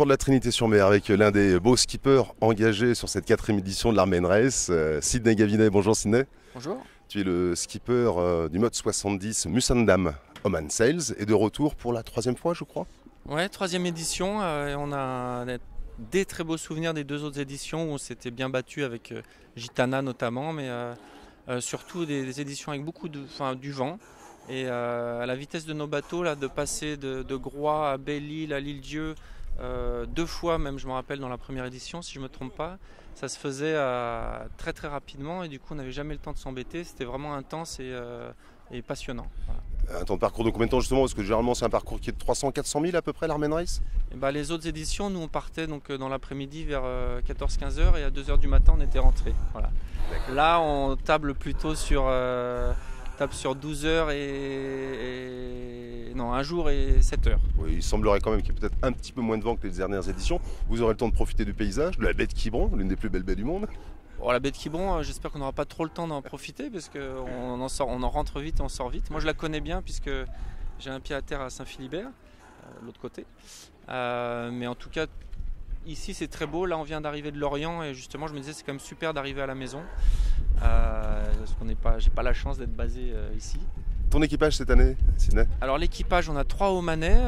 port de la Trinité-sur-Mer avec l'un des beaux skippers engagés sur cette 4e édition de l'Armen Race, Sidney Gavinet. Bonjour Sidney. Bonjour. Tu es le skipper du mode 70 Musandam Oman Sails et de retour pour la 3e fois, je crois. Ouais, 3e édition. Et on a des très beaux souvenirs des 2 autres éditions où on s'était bien battu avec Gitana notamment, mais surtout des éditions avec beaucoup du vent. Et à la vitesse de nos bateaux, là, de passer de Groix à Belle-Île, à l'Île-Dieu, 2 fois même, je me rappelle, dans la première édition, si je ne me trompe pas, ça se faisait très très rapidement et du coup on n'avait jamais le temps de s'embêter. C'était vraiment intense et passionnant. Voilà. Un temps de parcours de combien de temps justement? Parce que généralement c'est un parcours qui est de 300-400 000 à peu près, l'Armen Race. Et bah, les autres éditions, nous on partait donc dans l'après-midi vers 14-15 heures et à 2 h du matin on était rentré. Voilà. Là on table plutôt sur 12 heures non, un jour et 7 heures. Oui, il semblerait quand même qu'il y ait peut-être un petit peu moins de vent que les dernières éditions. Vous aurez le temps de profiter du paysage, de la baie de Quiberon, l'une des plus belles baies du monde. Bon, la baie de Quiberon, j'espère qu'on n'aura pas trop le temps d'en profiter parce qu'on en rentre vite et on sort vite. Moi je la connais bien puisque j'ai un pied à terre à Saint-Philibert, de l'autre côté. Mais en tout cas, ici c'est très beau. Là on vient d'arriver de Lorient et justement je me disais c'est quand même super d'arriver à la maison. Parce qu'on j'ai pas la chance d'être basé ici. Ton équipage cette année, Sidney? Alors l'équipage, on a 3 Omanais,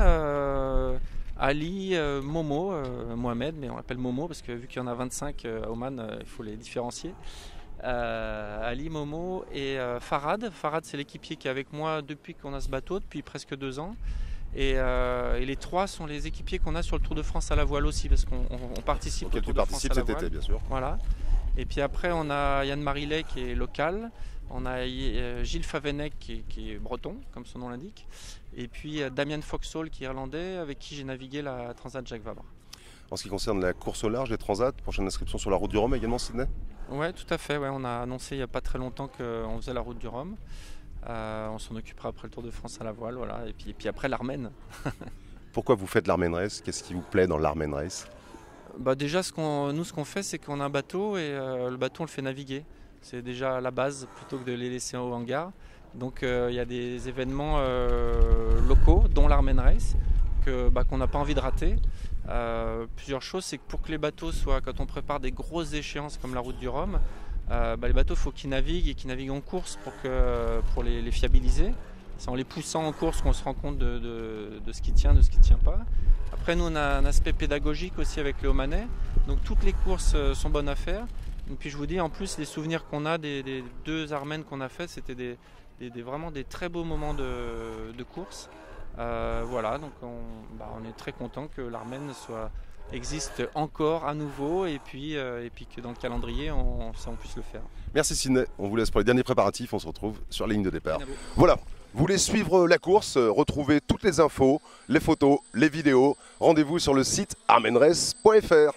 Ali, Momo, Mohamed, mais on l'appelle Momo parce que vu qu'il y en a 25 à Oman, il faut les différencier. Ali, Momo et Farhad. Farhad c'est l'équipier qui est avec moi depuis qu'on a ce bateau, depuis presque 2 ans. Et les 3 sont les équipiers qu'on a sur le Tour de France à la voile aussi parce qu'on participe au Tour de France à la voile. Cet été, bien sûr. Voilà. Et puis après on a Yann Marillet qui est local. On a Gilles Favenec qui est breton, comme son nom l'indique. Et puis Damien Foxhall qui est irlandais, avec qui j'ai navigué la Transat Jacques Vabre. En ce qui concerne la course au large des Transats, prochaine inscription sur la route du Rhum également, Sidney? Oui, tout à fait. Ouais, on a annoncé il n'y a pas très longtemps qu'on faisait la route du Rhum. On s'en occupera après le Tour de France à la voile. Voilà. Et puis après l'Armen. Pourquoi vous faites l'Armen Race? Qu'est-ce qui vous plaît dans l'Armen Race? Déjà, ce qu'on fait, c'est qu'on a un bateau et le bateau, on le fait naviguer. C'est déjà la base plutôt que de les laisser au hangar. Donc il y a des événements locaux, dont l'Armen Race, qu'on n'a pas envie de rater. Plusieurs choses, c'est que pour que les bateaux soient, quand on prépare des grosses échéances comme la route du Rhum, les bateaux, il faut qu'ils naviguent et qu'ils naviguent en course pour les fiabiliser. C'est en les poussant en course qu'on se rend compte de ce qui tient, de ce qui ne tient pas. Après, nous, on a un aspect pédagogique aussi avec les Omanais. Donc toutes les courses sont bonnes à faire. Et puis je vous dis, en plus, les souvenirs qu'on a des 2 Armen qu'on a fait, c'était vraiment des très beaux moments de course. Voilà, donc on est très content que l'Armen existe encore à nouveau et puis que dans le calendrier, on puisse le faire. Merci Sidney, on vous laisse pour les derniers préparatifs, on se retrouve sur la ligne de départ. Voilà, vous voulez suivre la course, retrouver toutes les infos, les photos, les vidéos, rendez-vous sur le site armenrace.fr.